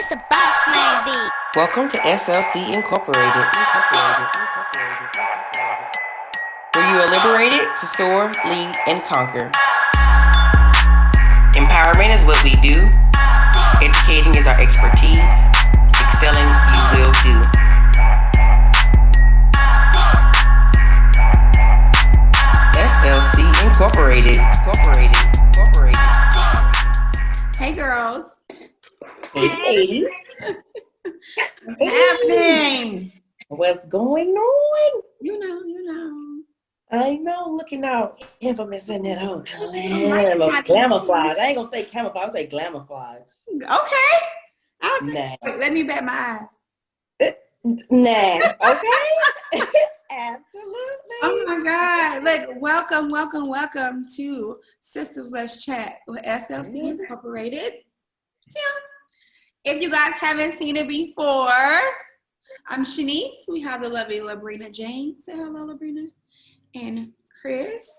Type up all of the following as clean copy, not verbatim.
It's a boss man beat. Welcome to SLC Incorporated. Where you are liberated to soar, lead, and conquer. Empowerment is what we do. Educating is our expertise. Excelling you will do. SLC Incorporated. Hey girls. Hey ladies. What's happening? What's going on? You know. I know, looking out infamous in that old Camouflage. glamourflage. I ain't gonna say camouflage, I'll say glamourflage. Okay. Nah. Wait, let me bet my eyes. Nah. Okay. Absolutely. Oh my God. Look, welcome to Sisters Let's Chat with SLC Incorporated. Yeah. If you guys haven't seen it before, I'm Shanice. We have the lovely Labrina James. Say hello, Labrina. And Chris,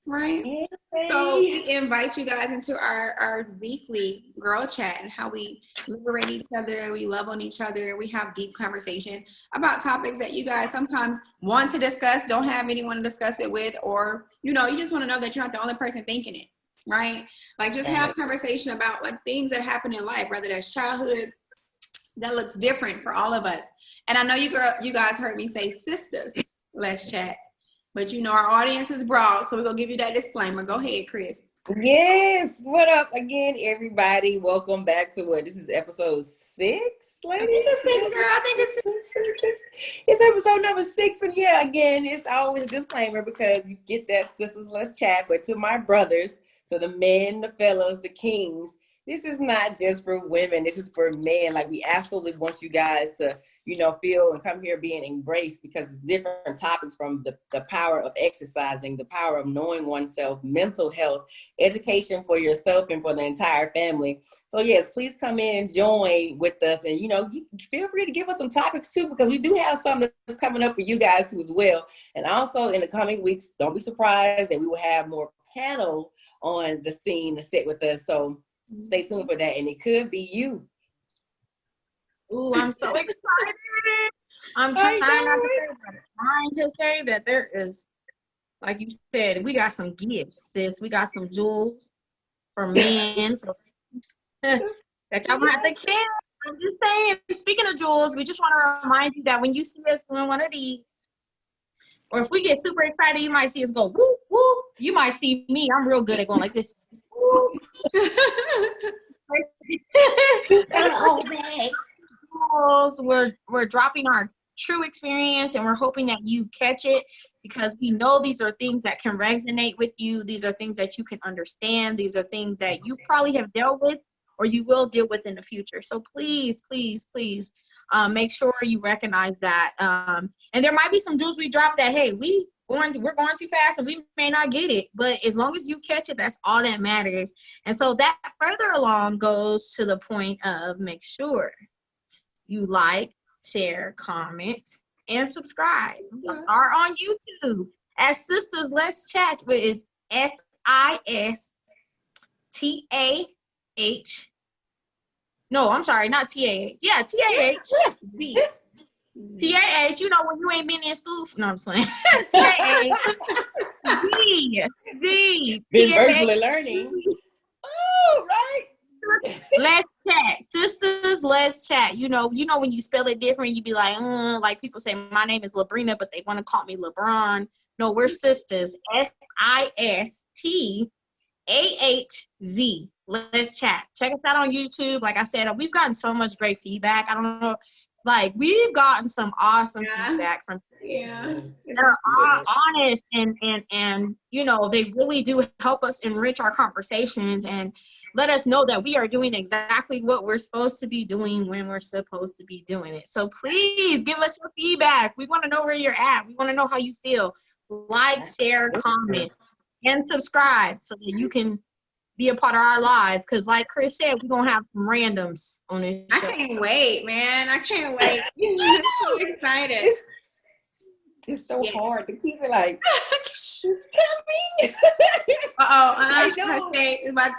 right? Hey. So we invite you guys into our weekly girl chat and how we liberate each other, we love on each other, we have deep conversation about topics that you guys sometimes want to discuss, don't have anyone to discuss it with, or you just want to know that you're not the only person thinking it, right? Like just have conversation about like things that happen in life, whether that's childhood, that looks different for all of us. And I know you guys heard me say sisters, let's chat. But our audience is broad, so we're going to give you that disclaimer. Go ahead, Chris. Yes. What up again, everybody? Welcome back to this is episode 6, ladies? I think it's episode number 6. And yeah, again, it's always a disclaimer because you get that Sisters Let's Chat. But to my brothers, to the men, the fellas, the kings, this is not just for women. This is for men. Like, we absolutely want you guys to feel and come here being embraced because it's different topics from the power of exercising, the power of knowing oneself, mental health, education for yourself and for the entire family. So yes, please come in and join with us. And, feel free to give us some topics too, because we do have something that's coming up for you guys too as well. And also in the coming weeks, don't be surprised that we will have more panel on the scene to sit with us. So stay tuned for that. And it could be you. Ooh, I'm so excited. I'm trying to say that there is, like you said, we got some gifts, sis. We got some jewels for men that y'all gonna have to carry. I'm just saying, speaking of jewels, we just want to remind you that when you see us doing one of these, or if we get super excited, you might see us go, woo, woo. You might see me. I'm real good at going like this. Woo. We're dropping our true experience and we're hoping that you catch it because we know these are things that can resonate with you. These are things that you can understand. These are things that you probably have dealt with or you will deal with in the future. So please make sure you recognize that. And there might be some jewels we drop that, hey, we're going too fast and we may not get it, but as long as you catch it, that's all that matters. And so that further along goes to the point of make sure you like, share, comment, and subscribe. We are on YouTube as Sisters Let's Chat, which is SISTAH. No, I'm sorry, not TAH. Yeah, TAH. Z. TAH, when you ain't been in school. No, I'm just playing. TAH. Z. Been virtually learning. Oh, right. Let's chat. Sisters, let's chat. You know when you spell it different, you be like people say my name is Labrina, but they want to call me LeBron. No, we're sisters. SISTAHZ. Let's chat. Check us out on YouTube. Like I said, we've gotten so much great feedback. I don't know. Like, we've gotten some awesome feedback from people. They're honest and they really do help us enrich our conversations and let us know that we are doing exactly what we're supposed to be doing when we're supposed to be doing it. So please give us your feedback. We want to know where you're at. We want to know how you feel. Like, share, comment, and subscribe so that you can be a part of our live, because like Chris said, we're gonna have some randoms on this show. I can't wait, man. I can't wait. I'm so excited. It's so hard to keep it like it's coming.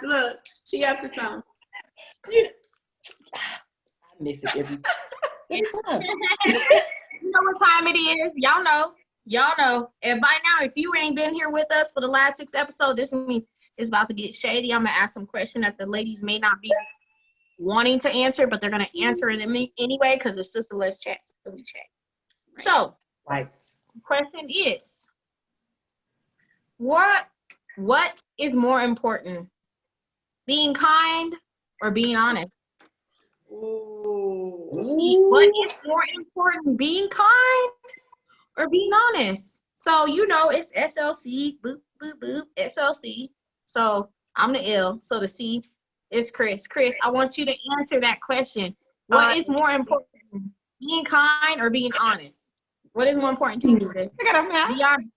Look, she up to something. miss it every time. You know what time it is. Y'all know. And by now, if you ain't been here with us for the last 6 episodes, this means it's about to get shady. I'm going to ask some questions that the ladies may not be wanting to answer, but they're going to answer it anyway because it's just a let's chat. So we chat. So, Right. question is, what is more important? Being kind or being honest? Ooh. What is more important, being kind or being honest? So, it's SLC, boop, boop, boop, SLC. So, I'm the L. So, the C is Chris. Chris, I want you to answer that question. What is more important, being kind or being honest? What is more important to you, Chris? Be honest.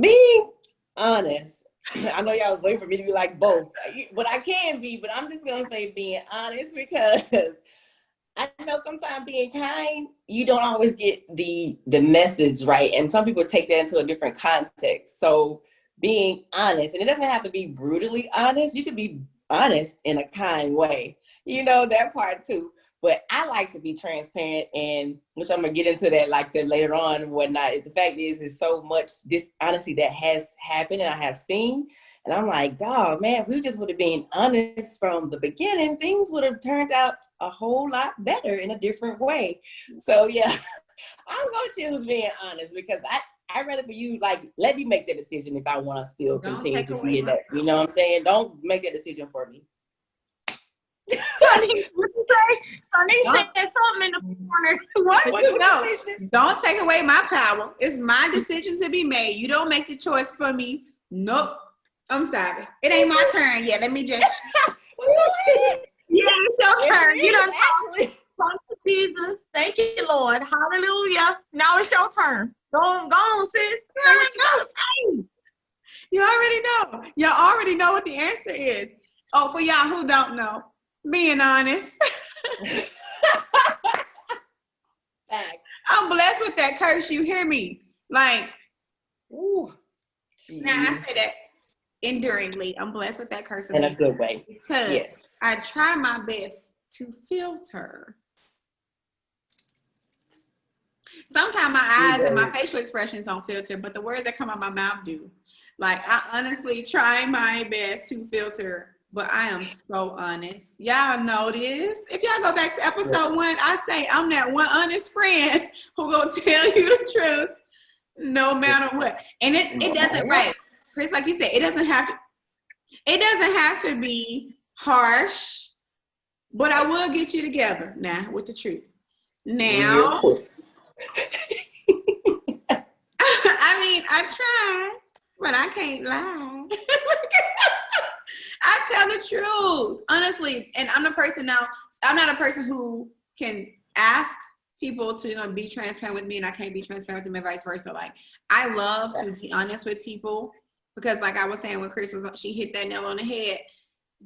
Being honest. I know y'all wait for me to be like both, but I can be, but I'm just going to say being honest because I know sometimes being kind, you don't always get the message right. And some people take that into a different context. So being honest, and it doesn't have to be brutally honest. You could be honest in a kind way, that part too. But I like to be transparent, and which I'm going to get into that, like I said, later on and whatnot. The fact is so much dishonesty that has happened and I have seen. And I'm like, dog, man, if we just would have been honest from the beginning, things would have turned out a whole lot better in a different way. So, yeah, I'm going to choose being honest because I'd rather for you, let me make the decision if I want to still continue to be in that. You know what I'm saying? Don't make that decision for me. Sonny, what you say? Sonny said something in the corner. What? Don't take away my power. It's my decision to be made. You don't make the choice for me. Nope. I'm sorry. It ain't my turn yet. Let me just. Yeah, it's your turn. You don't actually. Thank you, Jesus. Thank you, Lord. Hallelujah. Now it's your turn. Go on, sis. Say what you gotta say. You already know. Y'all already know what the answer is. Oh, for y'all who don't know, being honest. I'm blessed with that curse. You hear me? Ooh. Now I say that enduringly. I'm blessed with that curse. In a good way. Because yes. I try my best to filter. Sometimes my eyes and my facial expressions don't filter, but the words that come out my mouth do. I honestly try my best to filter, but I am so honest. Y'all know this. If y'all go back to episode 1, I say I'm that one honest friend who gonna tell you the truth no matter what. And it doesn't, right, Chris, like you said, it doesn't have to be harsh, but I will get you together now with the truth. Now, I mean, I try, but I can't lie. I tell the truth, honestly. And I'm not a person who can ask people to, be transparent with me and I can't be transparent with them and vice versa. I love to be honest with people because like I was saying when Chris she hit that nail on the head.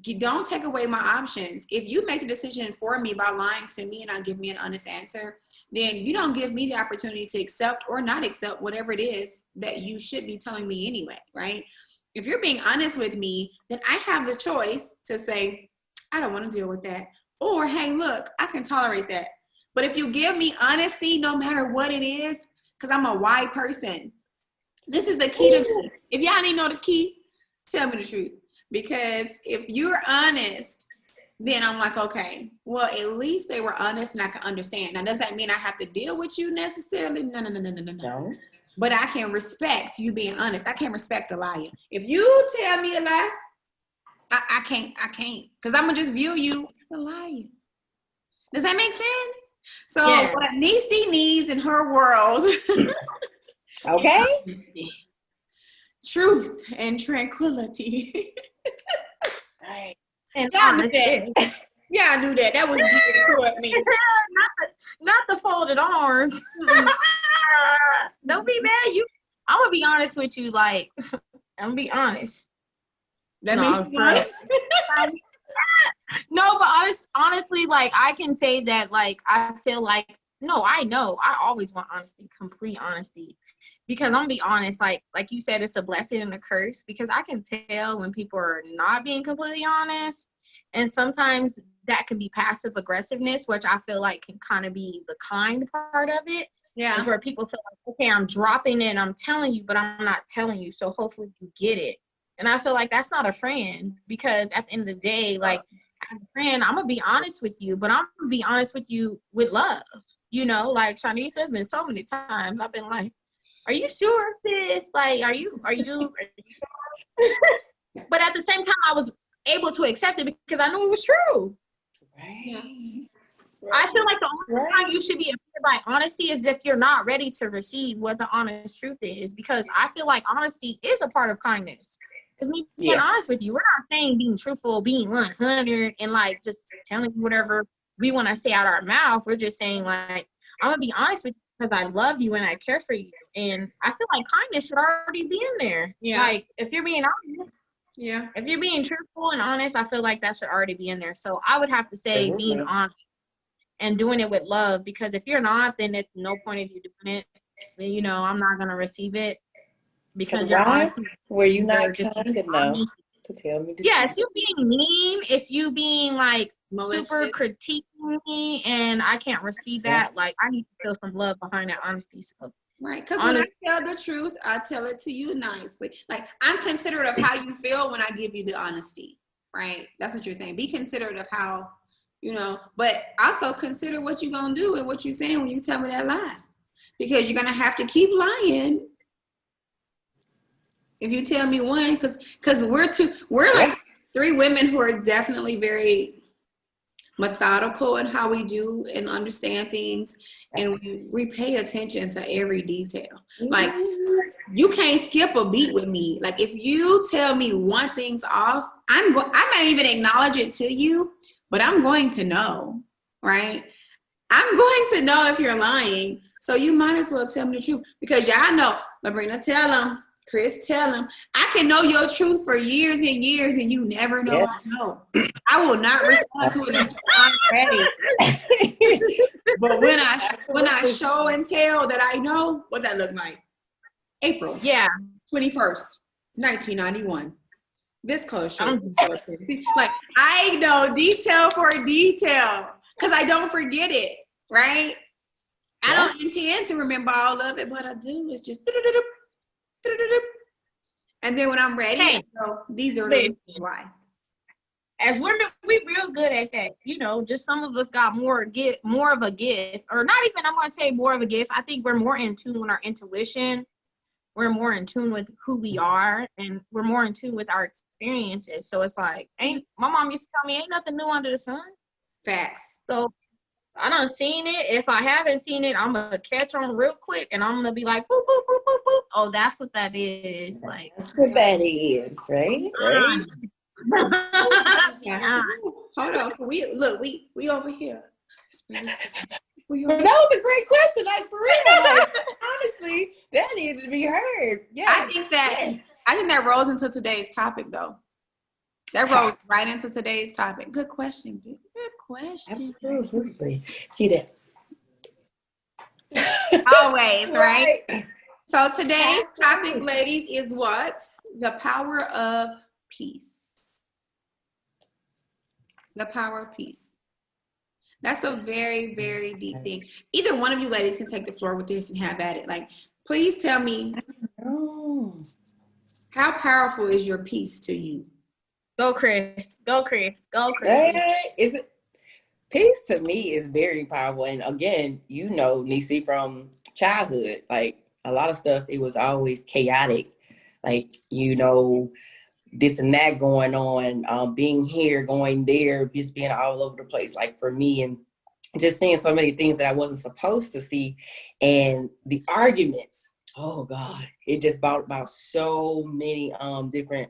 You don't take away my options. If you make the decision for me by lying to me and not give me an honest answer, then you don't give me the opportunity to accept or not accept whatever it is that you should be telling me anyway, right? If you're being honest with me, then I have the choice to say, I don't want to deal with that. Or, hey, look, I can tolerate that. But if you give me honesty, no matter what it is, because I'm a wide person, this is the key to me. If y'all didn't know the key, tell me the truth. Because if you're honest, then I'm like, okay, well, at least they were honest and I can understand. Now, does that mean I have to deal with you necessarily? No. But I can respect you being honest. I can't respect a liar. If you tell me a lie, I can't. Because I'm going to just view you as a liar. Does that make sense? So what Niecy needs in her world. Okay. Truth and tranquility. Right. And yeah, I knew that. Yeah, I knew that. That was geared toward me. not the folded arms. Don't be mad. I'm gonna be honest with you. I'm gonna be honest. That means no, but honestly, I can say that. I feel I know. I always want honesty, complete honesty. Because I'm gonna be honest, like you said, it's a blessing and a curse because I can tell when people are not being completely honest And sometimes that can be passive aggressiveness, which I feel like can kind of be the kind part of it. Yeah. Is where people feel like, okay, I'm dropping it, I'm telling you, but I'm not telling you. So hopefully you get it. And I feel like that's not a friend, because at the end of the day, like, as a friend, I'm gonna be honest with you, but I'm gonna be honest with you with love. You know, like Shanice has been so many times, I've been like, are you sure, sis? Like, are you sure? But at the same time, I was able to accept it because I knew it was true. Yeah. I feel like the only time you should be offended by honesty is if you're not ready to receive what the honest truth is, because I feel like honesty is a part of kindness. Because me being honest with you, we're not saying being truthful, being 100, and like just telling you whatever we want to say out our mouth. We're just saying, like, I'm gonna be honest with you because I love you and I care for you. And I feel like kindness should already be in there. Yeah. Like, if you're being honest, Yeah. if you're being truthful and honest, I feel like that should already be in there. So I would have to say being honest and doing it with love, because if you're not, then it's no point of you doing it. You know, I'm not gonna receive it because you're honest. Were you not just kind enough to tell me? Yeah, it's you being mean. It's you being like Malicious. super critiquing me, and I can't receive that. Like, I need to feel some love behind that honesty. So, Right, because when I tell the truth, I tell it to you nicely. Like, I'm considerate of how you feel when I give you the honesty, right? That's what you're saying. Be considerate of how, you know, but also consider what you're going to do and what you're saying when you tell me that lie. Because you're going to have to keep lying if you tell me one, because we're like three women who are definitely very methodical in how we do and understand things, and we pay attention to every detail. Like, you can't skip a beat with me. Like, if you tell me one thing's off, I might even acknowledge it to you, but I'm going to know, right? I'm going to know if you're lying, so you might as well tell me the truth, because y'all know, Labrina, tell them, Chris, tell them, I can know your truth for years and years, and you never know I know. I will not respond to it until I'm ready. But when I show and tell that I know, what that look like? April 21st, 1991. This color shirt. Like, I know detail for detail because I don't forget it, right? I don't intend to remember all of it, but I do. It's just and then when I'm ready, I go, these are the reasons why. As women, we real good at that. You know, just some of us got more of a gift, or not even, I'm going to say more of a gift. I think we're more in tune with our intuition. We're more in tune with who we are, and we're more in tune with our experiences. So it's like, my mom used to tell me, ain't nothing new under the sun. Facts. So I done seen it. If I haven't seen it, I'm going to catch on real quick, and I'm going to be like, boop, boop, boop, boop, boop. Oh, that's what that is. Like, that's what that is, right? Yeah. Hold on. We over here. That was a great question. Like, for real. Like, honestly, that needed to be heard. Yeah. I think that rolls into today's topic, though. That rolls right into today's topic. Good question. Good question. Absolutely. See that? Always, right? So today's topic, ladies, is what? The power of peace. The power of peace. That's a very, very deep thing. Either one of you ladies can take the floor with this and have at it. Like, please tell me, how powerful is your peace to you? Go, Chris. Go, Chris. Go, Chris. Right? Peace to me is very powerful. And again, you know, Nisi, from childhood, like a lot of stuff, it was always chaotic. Like, you know, this and that going on, being here, going there, just being all over the place. Like, for me, and just seeing so many things that I wasn't supposed to see. And the arguments, oh God, it just brought about so many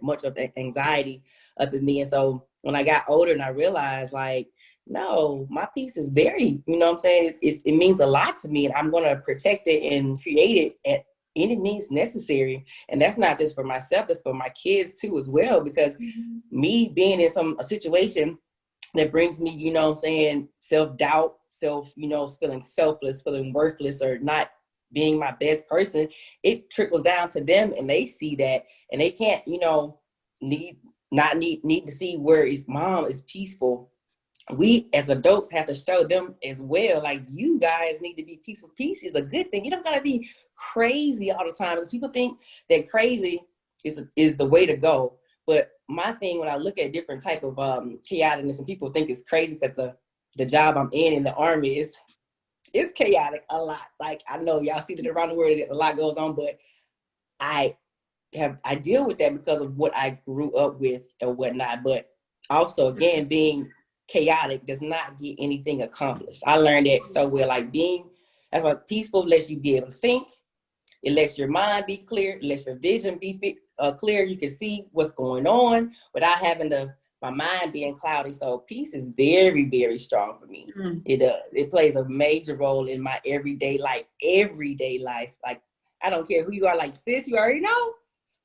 much of anxiety up in me. And so when I got older and I realized, like, no, my peace is very, you know what I'm saying? It means a lot to me, and I'm going to protect it and create it at any means necessary. And that's not just for myself, it's for my kids too as well, because me being in a situation that brings me, you know what I'm saying, self-doubt, feeling selfless, feeling worthless, or not being my best person, it trickles down to them, and they see that, and they can't, not need to see where his mom is peaceful. We as adults have to show them as well. Like, you guys need to be peaceful. Peace is a good thing. You don't gotta be crazy all the time, because people think that crazy is the way to go. But my thing, when I look at different type of chaoticness, and people think it's crazy because the job I'm in the Army is chaotic a lot. Like, I know y'all see that around the world, a lot goes on, but I deal with that because of what I grew up with or whatnot. But also, again, being chaotic does not get anything accomplished. I learned that so well. Like, that's why peaceful lets you be able to think. It lets your mind be clear. It lets your vision be clear. You can see what's going on without having my mind being cloudy. So peace is very, very strong for me. It plays a major role in my everyday life. Like, I don't care who you are. Like, sis, you already know.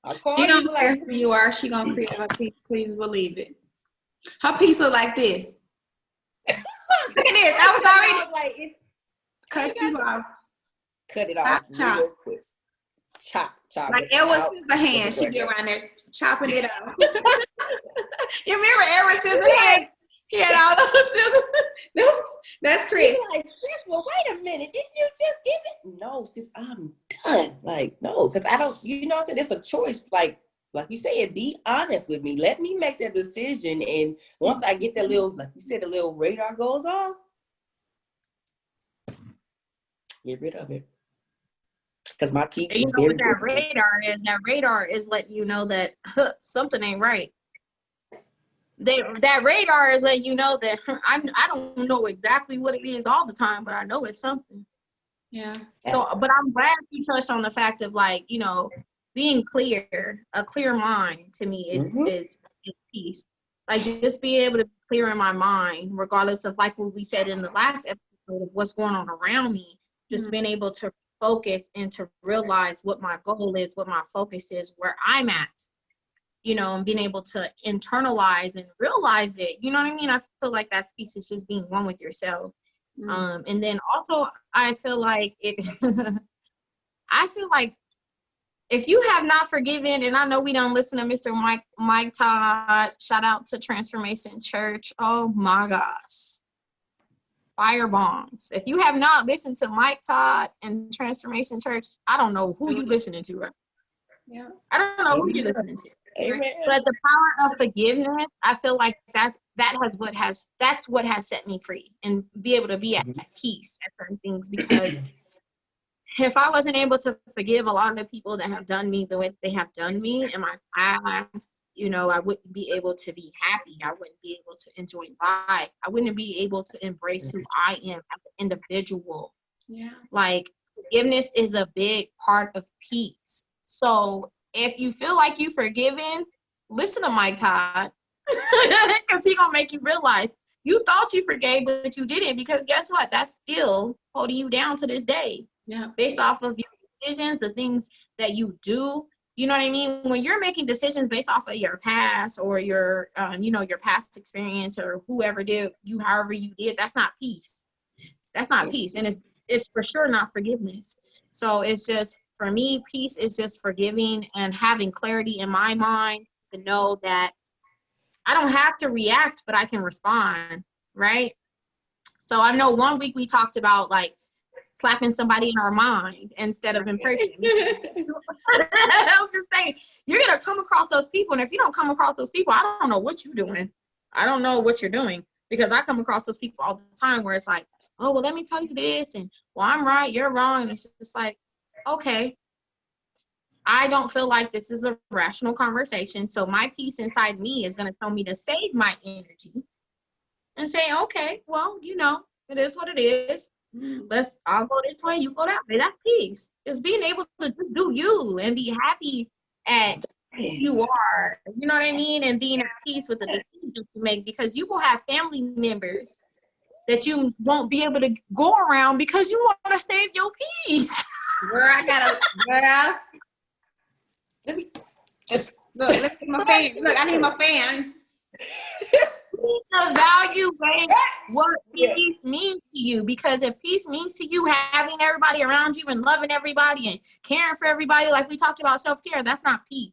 I'll call you. Don't care who you are. She gonna create her peace. Please believe it. Her piece look like this. Look at this. I was already like, cut you off. Cut it off real quick. Chop. Like Edward Scissorhands. She be around there chopping it off. You remember Edward Scissorhands? He had all those scissors. That's Chris. Like, sis, well, wait a minute. Didn't you just give it? No, sis, I'm done. Like, no, because I don't, what I'm saying? It's a choice. Like you said, be honest with me. Let me make that decision. And once I get that little, like you said, the little radar goes off, get rid of it. Because my peace is what that radar is letting you know that something ain't right. That radar is letting you know that I don't know exactly what it is all the time, but I know it's something. Yeah. So, but I'm glad you touched on the fact of, like, being clear. A clear mind to me is peace. Like, just being able to be clear in my mind, regardless of, like what we said in the last episode, of what's going on around me. Just being able to focus and to realize what my goal is, what my focus is, where I'm at, and being able to internalize and realize it. You know what I mean? I feel like that piece is just being one with yourself. And then also, I feel like if you have not forgiven, and I know we don't listen to Mr. Mike Todd, shout out to Transformation Church. Oh my gosh. Fire bombs. If you have not listened to Mike Todd and Transformation Church, I don't know who you're listening to. Right? Yeah. I don't know who you're listening to. Amen. But the power of forgiveness, I feel like that's what has set me free, and be able to be at peace at certain things. Because if I wasn't able to forgive a lot of the people that have done me the way they have done me in my past, I wouldn't be able to be happy. I wouldn't be able to enjoy life. I wouldn't be able to embrace who I am as an individual. Yeah. Like, forgiveness is a big part of peace. So if you feel like you've forgiven, listen to Mike Todd, because he's going to make you realize you thought you forgave, but you didn't, because guess what? That's still holding you down to this day. Yeah. Based off of your decisions, the things that you do. You know what I mean? When you're making decisions based off of your past, or your, your past experience, or whoever did you, however you did, that's not peace. That's not peace. And it's for sure not forgiveness. So it's just, for me, peace is just forgiving and having clarity in my mind to know that I don't have to react, but I can respond, right? So I know one week we talked about, like, slapping somebody in our mind instead of in person. I'm just saying, you're going to come across those people. And if you don't come across those people, I don't know what you're doing. I don't know what you're doing, because I come across those people all the time where it's like, oh, well, let me tell you this. And, well, I'm right, you're wrong. And it's just like, okay, I don't feel like this is a rational conversation. So my peace inside me is going to tell me to save my energy and say, okay, well, it is what it is. I'll go this way, you go that way. That's peace. Just being able to do you and be happy at who you are. You know what I mean? And being at peace with the decisions you make, because you will have family members that you won't be able to go around because you want to save your peace. Girl, let me just look at my fan. Look, I need my fan. Evaluate what peace means to you, because if peace means to you having everybody around you and loving everybody and caring for everybody, like we talked about self-care, that's not peace.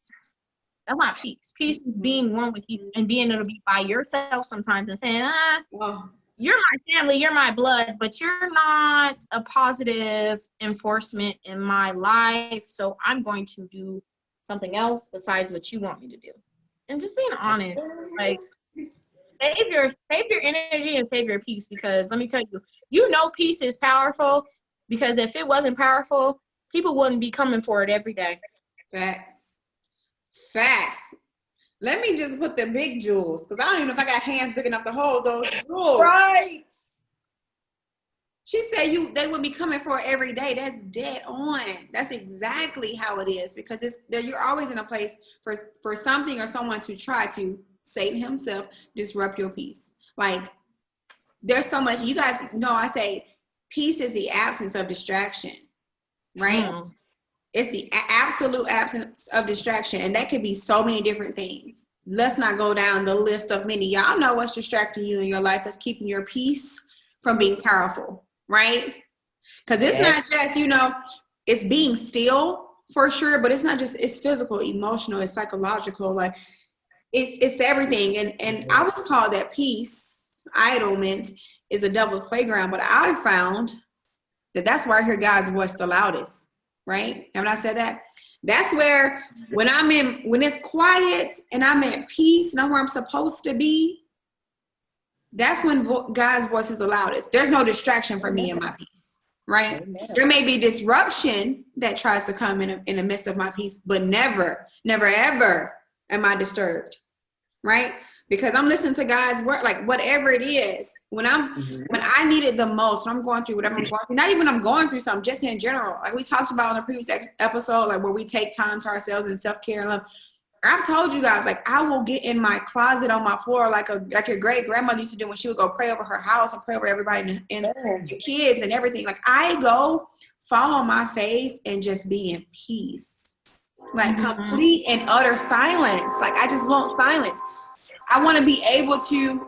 That's not peace. Peace is being one with you and being able to be by yourself sometimes and saying, Well, you're my family, you're my blood, but you're not a positive enforcement in my life. So I'm going to do something else besides what you want me to do. And just being honest, like save your energy and save your peace, because let me tell you, peace is powerful, because if it wasn't powerful, people wouldn't be coming for it every day. Facts. Let me just put the big jewels, because I don't even know if I got hands big enough to hold those jewels. Right. She said they would be coming for it every day. That's dead on. That's exactly how it is, because you're always in a place for something or someone to try to, Satan himself, disrupt your peace. Like, there's so much. You guys know I say peace is the absence of distraction, right? Mm. It's the absolute absence of distraction, and that could be so many different things. Let's not go down the list of many. Y'all know what's distracting you in your life is keeping your peace from being powerful, right? Because it's not just, it's being still for sure, but it's not just, it's physical, emotional, it's psychological, like it's everything. And I was taught that peace, idleness, is a devil's playground, but I found that that's where I hear God's voice the loudest. Right? Haven't I said that? That's where when it's quiet and I'm at peace and I'm where I'm supposed to be, that's when God's voice is the loudest. There's no distraction for me in my peace, right? Amen. There may be disruption that tries to come in the midst of my peace, but never, ever am I disturbed, right? Because I'm listening to God's word, like whatever it is. When I need it the most, when I'm going through whatever I'm going through, not even I'm going through something, just in general. Like we talked about in the previous episode, like where we take time to ourselves and self-care and love. I've told you guys, like I will get in my closet on my floor like your great grandmother used to do when she would go pray over her house and pray over everybody and your kids and everything. Like I go fall on my face and just be in peace, like complete and utter silence. Like I just want silence. I want to be able to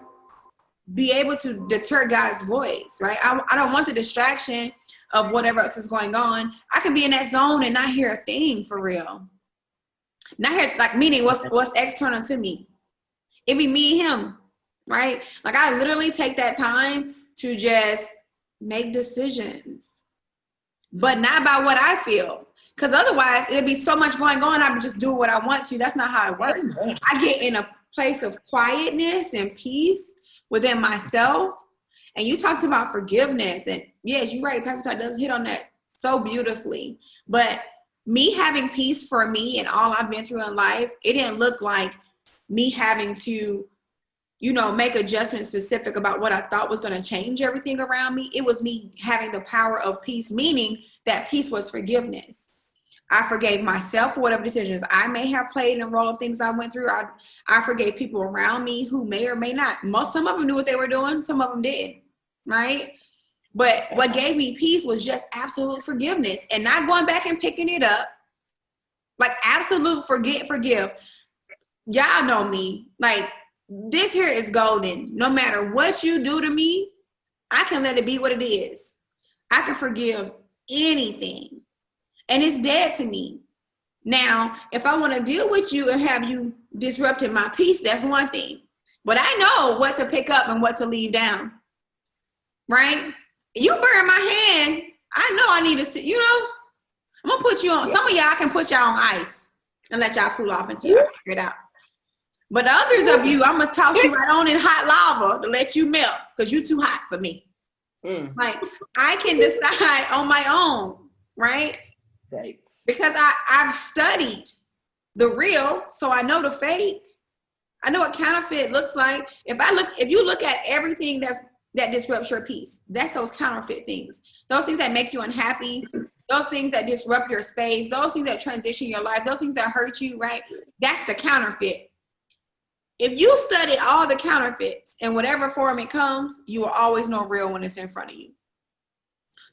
deter God's voice, right? I don't want the distraction of whatever else is going on. I can be in that zone and not hear a thing for real. Not hear, like, meaning what's external to me. It be me and him, right? Like I literally take that time to just make decisions, but not by what I feel. Because otherwise it'd be so much going on. I would just do what I want to. That's not how it works. I get in a place of quietness and peace within myself. And you talked about forgiveness, and yes, you're right, Pastor Todd does hit on that so beautifully. But me having peace for me and all I've been through in life, it didn't look like me having to, make adjustments specific about what I thought was going to change everything around me. It was me having the power of peace, meaning that peace was forgiveness. I forgave myself for whatever decisions I may have played in the role of things I went through. I forgave people around me who may or may not. Some of them knew what they were doing. Some of them didn't, right? But what gave me peace was just absolute forgiveness and not going back and picking it up. Like absolute forgive. Y'all know me. Like this here is golden. No matter what you do to me, I can let it be what it is. I can forgive anything. And it's dead to me. Now, if I want to deal with you and have you disrupted my peace, that's one thing. But I know what to pick up and what to leave down. Right? You burn my hand. I know I need to see, I'm going to put you on. Some of y'all can put y'all on ice and let y'all cool off until I figure it out. But the others of you, I'm going to toss you right on in hot lava to let you melt because you're too hot for me. Like, I can decide on my own, right? Right. Because I've studied the real, so I know the fake. I know what counterfeit looks like. If you look at everything that disrupts your peace, that's those counterfeit things. Those things that make you unhappy, those things that disrupt your space, those things that transition your life, those things that hurt you, right? That's the counterfeit. If you study all the counterfeits in whatever form it comes, you will always know real when it's in front of you.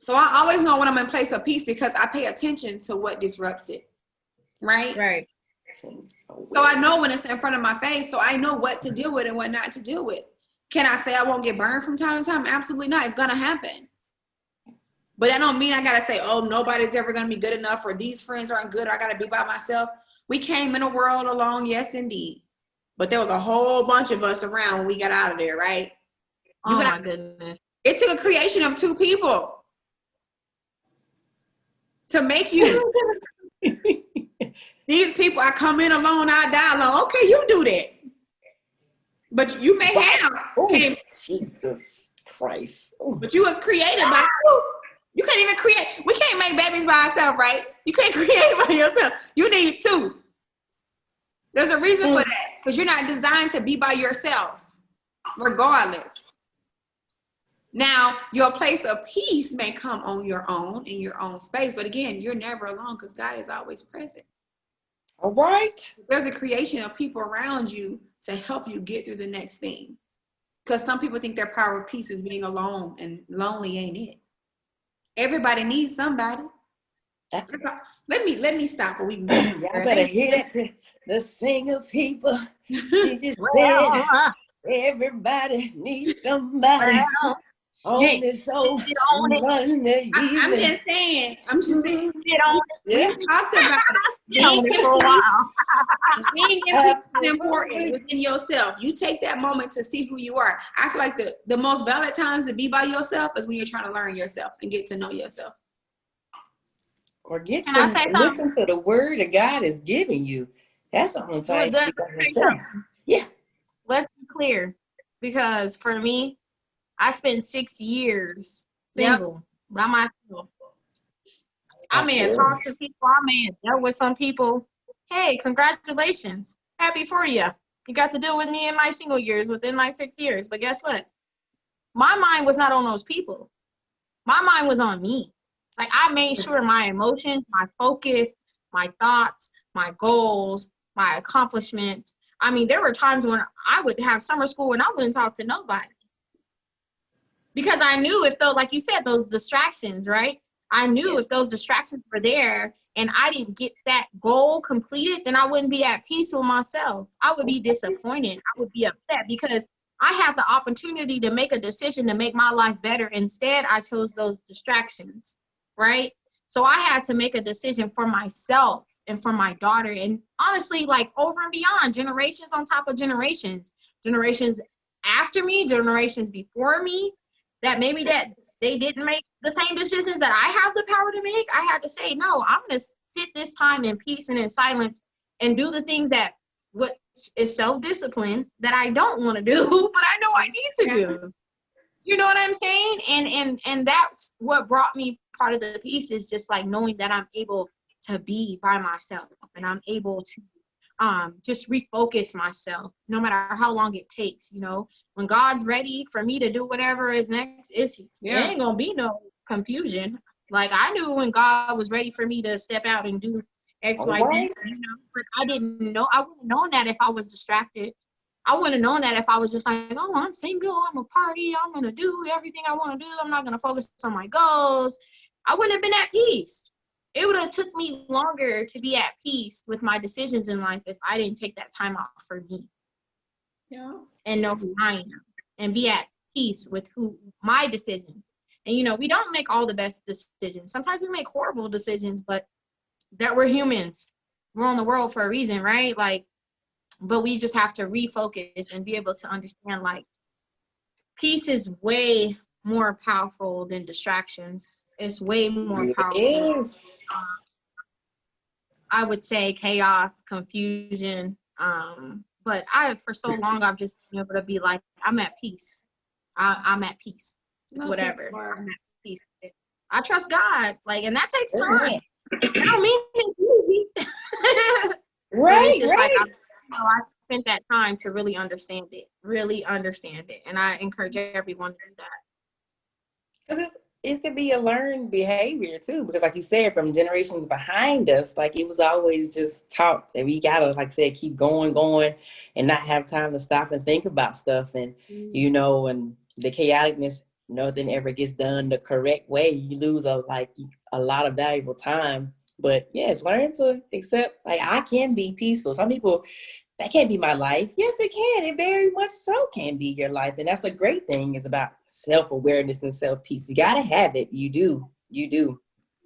So I always know when I'm in a place of peace because I pay attention to what disrupts it, right? Right. So I know when it's in front of my face, so I know what to deal with and what not to deal with. Can I say I won't get burned from time to time? Absolutely not. It's going to happen. But that don't mean I got to say, oh, nobody's ever going to be good enough or these friends aren't good or I got to be by myself. We came in the world alone, yes, indeed. But there was a whole bunch of us around when we got out of there, right? My goodness. It took a creation of 2 people to make you. These people, I come in alone, I die alone. Okay, you do that. But you may have. Oh, Jesus Christ. Oh. But you was created by you can't even create. We can't make babies by ourselves, right? You can't create by yourself. You need 2. There's a reason for that, because you're not designed to be by yourself, regardless. Now, your place of peace may come on your own, in your own space, but again, you're never alone because God is always present. All right. There's a creation of people around you to help you get through the next thing. Because some people think their power of peace is being alone, and lonely ain't it. Everybody needs somebody. Let me stop. Y'all better hit the singer people. She just said everybody needs somebody on this old Monday evening. I'm just saying. We talked about it. for a while. Being is important within yourself. You take that moment to see who you are. I feel like the most valid times to be by yourself is when you're trying to learn yourself and get to know yourself. Or get to listen to the word that God is giving you. That's the only time you got yourself. Yeah. Let's be clear, because for me, I spent 6 years single by myself. I may have talked to people. I may have dealt with some people. Hey, congratulations. Happy for you. You got to deal with me in my single years within my 6 years. But guess what? My mind was not on those people. My mind was on me. Like, I made sure my emotions, my focus, my thoughts, my goals, my accomplishments. I mean, there were times when I would have summer school and I wouldn't talk to nobody. Because I knew if those, like you said, those distractions, right? I knew if those distractions were there and I didn't get that goal completed, then I wouldn't be at peace with myself. I would be disappointed. I would be upset because I had the opportunity to make a decision to make my life better. Instead, I chose those distractions, right? So I had to make a decision for myself and for my daughter. And honestly, like over and beyond, generations on top of generations after me, generations before me, that maybe that they didn't make the same decisions that I have the power to make. I had to say, no, I'm going to sit this time in peace and in silence and do the things that what is self-discipline that I don't want to do, but I know I need to do. You know what I'm saying? And that's what brought me part of the peace, is just like knowing that I'm able to be by myself and I'm able to just refocus myself no matter how long it takes. You know, when God's ready for me to do whatever is next, there ain't gonna be no confusion. Like, I knew when God was ready for me to step out and do X, Y, Z, you know, but I didn't know. I wouldn't have known that if I was distracted. I wouldn't have known that if I was just like, oh, I'm single, I'm a party, I'm gonna do everything I want to do, I'm not gonna focus on my goals. I wouldn't have been at peace. It would have took me longer to be at peace with my decisions in life if I didn't take that time out for me. Yeah. And know who I am and be at peace with my decisions. And, you know, we don't make all the best decisions. Sometimes we make horrible decisions, but that we're humans. We're on the world for a reason, right? Like, but we just have to refocus and be able to understand, like, peace is way more powerful than distractions. It's way more powerful. I would say chaos, confusion. But for so long, I've just been able to be like, I'm at peace. I'm at peace with whatever. I'm at peace. I trust God. Like, and that takes time. I don't mean it's easy. Right, it's just right. like, I spent that time to really understand it. And I encourage everyone to do that. Because it could be a learned behavior too, because like you said, from generations behind us, like it was always just taught that we gotta, like I said, keep going and not have time to stop and think about stuff. And you know, and the chaoticness, nothing ever gets done the correct way. You lose a lot of valuable time. But yes, learn to accept, like, I can be peaceful. Some people, that can't be my life. Yes, it can. It very much so can be your life. And that's a great thing. It's about self-awareness and self-peace. You got to have it. You do.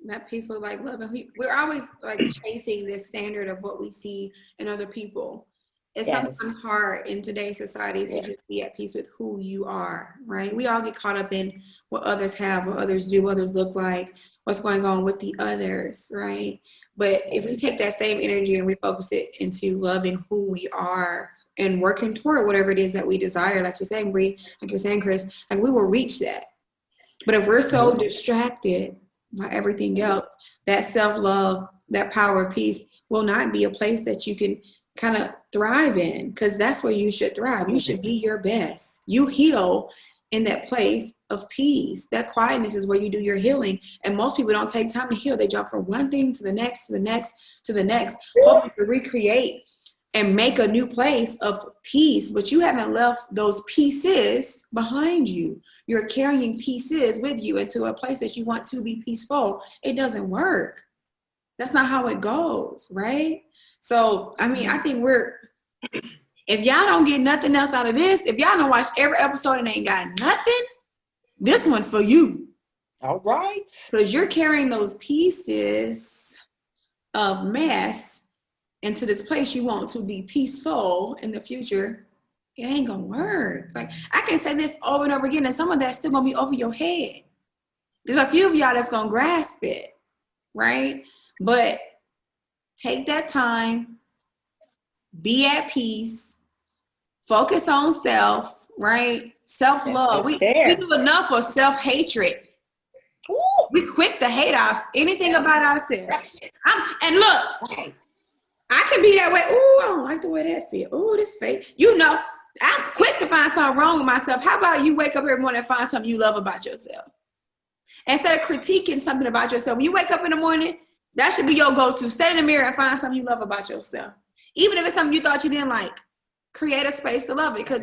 That peace look like love. And we're always like chasing this standard of what we see in other people. It's Yes. sometimes hard in today's society to just be at peace with who you are, right? We all get caught up in what others have, what others do, what others look like, what's going on with the others, right? But if we take that same energy and we focus it into loving who we are and working toward whatever it is that we desire, like you're saying, Bree, like you're saying, Chris, like we will reach that. But if we're so distracted by everything else, that self-love, that power of peace will not be a place that you can kind of thrive in, because that's where you should thrive. You should be your best. You heal in that place of peace. That quietness is where you do your healing. And most people don't take time to heal. They jump from one thing to the next, to the next, to the next, hoping to recreate and make a new place of peace, but you haven't left those pieces behind you. You're carrying pieces with you into a place that you want to be peaceful. It doesn't work. That's not how it goes, right? So, I mean, I think if y'all don't get nothing else out of this, if y'all don't watch every episode and ain't got nothing, this one for you. All right. So you're carrying those pieces of mess into this place you want to be peaceful in the future. It ain't gonna work. Like, I can say this over and over again, and some of that's still gonna be over your head. There's a few of y'all that's gonna grasp it, right? But take that time, be at peace, focus on self, right? Self-love. We do enough of self-hatred. We quick to hate anything about ourselves. And look, I can be that way. Ooh, I don't like the way that feels. Ooh, this fake. You know, I'm quick to find something wrong with myself. How about you wake up every morning and find something you love about yourself? Instead of critiquing something about yourself, when you wake up in the morning, that should be your go-to. Stand in the mirror and find something you love about yourself. Even if it's something you thought you didn't like, create a space to love it. Because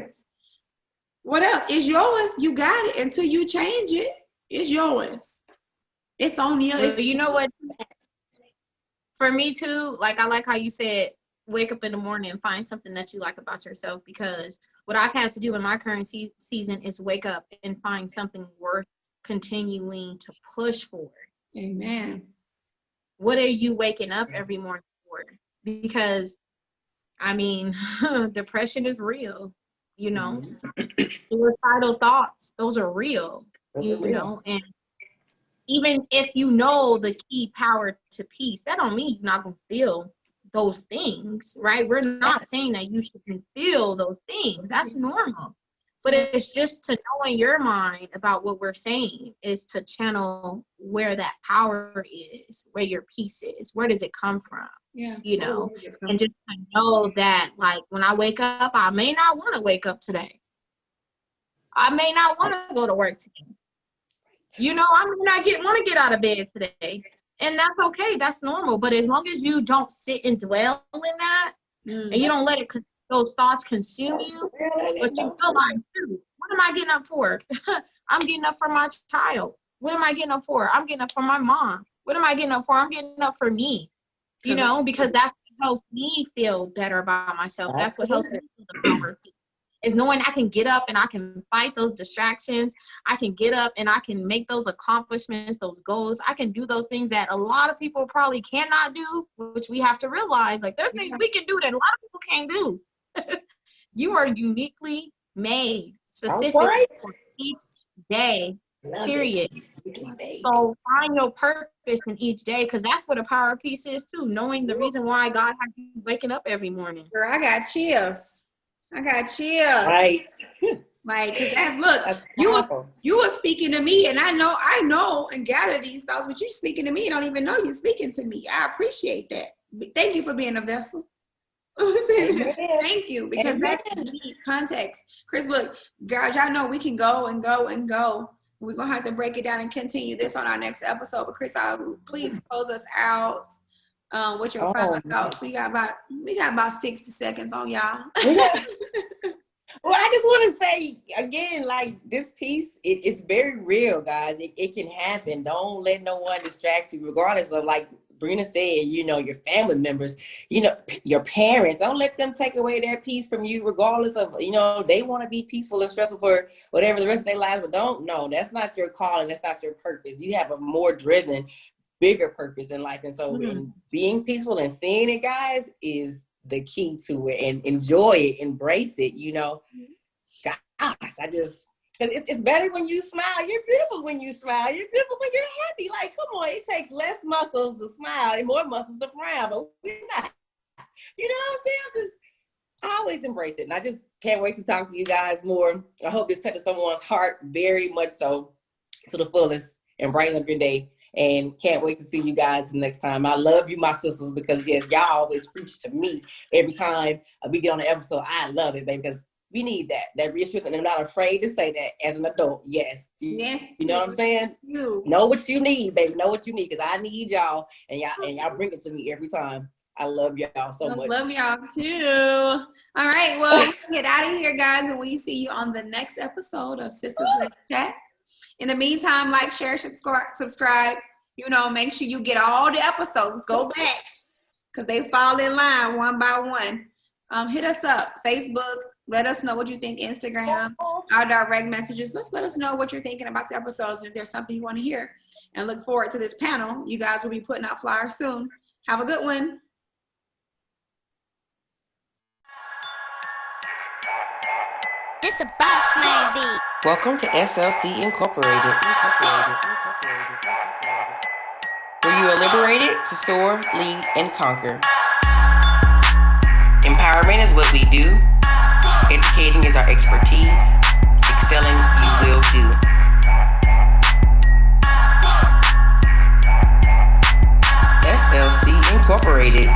what else? It's yours. You got it. Until you change it, it's yours. It's on you. Well, you know what? For me too, like I like how you said, wake up in the morning and find something that you like about yourself, because what I've had to do in my current season is wake up and find something worth continuing to push for. Amen. What are you waking up every morning for? Because, I mean, depression is real, you know. Suicidal thoughts, those are real, you know. And even if you know the key power to peace, that don't mean you're not going to feel those things, right? We're not saying that you shouldn't feel those things. That's normal. But it's just to know in your mind about what we're saying is to channel where that power is, where your peace is, where does it come from? Yeah. You know, and just to know that, like, when I wake up, I may not want to wake up today. I may not want to go to work today. You know, I may not want to get out of bed today. And that's okay. That's normal. But as long as you don't sit and dwell in that, and you don't let it those thoughts consume you, but you feel like, dude, what am I getting up for? I'm getting up for my child. What am I getting up for? I'm getting up for my mom. What am I getting up for? I'm getting up for me. You know, because that's what helps me feel better about myself. That's what helps me feel the power of peace. Is knowing I can get up and I can fight those distractions. I can get up and I can make those accomplishments, those goals. I can do those things that a lot of people probably cannot do, which we have to realize, like, there's things we can do that a lot of people can't do. You are uniquely made specifically for each day, period. So find your purpose in each day, because that's what a power of peace is too, knowing the reason why God has you waking up every morning. Girl, I got chills. Right. Like, look, you were speaking to me, and I know and gather these thoughts, but you're speaking to me. You don't even know you're speaking to me. I appreciate that. Thank you for being a vessel. Thank you, because that's the context. Chris, look, guys, y'all know we can go and go and go. We're going to have to break it down and continue this on our next episode. But Chris, please close us out with your final thoughts. We got about 60 seconds on y'all. Well, I just want to say again, like, this piece, it's very real, guys. It can happen. Don't let no one distract you, regardless of, like Brina said, you know, your family members, you know, your parents. Don't let them take away their peace from you, regardless of, you know, they want to be peaceful and stressful for whatever the rest of their lives, but that's not your calling. That's not your purpose. You have a more driven, bigger purpose in life. And so Mm-hmm. being peaceful and seeing it, guys, is the key to it. And enjoy it, embrace it, you know. Gosh, because it's better when you smile. You're beautiful when you smile. You're beautiful when you're happy. Like, come on, it takes less muscles to smile and more muscles to frown, but we're not. You know what I'm saying? I always embrace it. And I just can't wait to talk to you guys more. I hope this touches someone's heart very much so to the fullest and brighten up your day. And can't wait to see you guys next time. I love you, my sisters, because yes, y'all always preach to me every time we get on the episode. I love it, baby, because we need that reassurance. And I'm not afraid to say that as an adult. Yes. Yes. You know what I'm saying? You know what you need, baby. Know what you need, because I need y'all, and y'all bring it to me every time. I love y'all so much. Love y'all too. All right, well, get out of here, guys, and we'll see you on the next episode of Sisters Let's Chat. In the meantime, like, share, subscribe. You know, make sure you get all the episodes. Go back, because they fall in line one by one. Hit us up, Facebook. Let us know what you think. Instagram, our direct messages. Let us know what you're thinking about the episodes, and if there's something you want to hear. And look forward to this panel. You guys will be putting out flyers soon. Have a good one. This a boss man beat. Welcome to SLC Incorporated. Where you are liberated to soar, lead, and conquer. Empowerment is what we do. Educating is our expertise. Excelling, you will do. SLC Incorporated.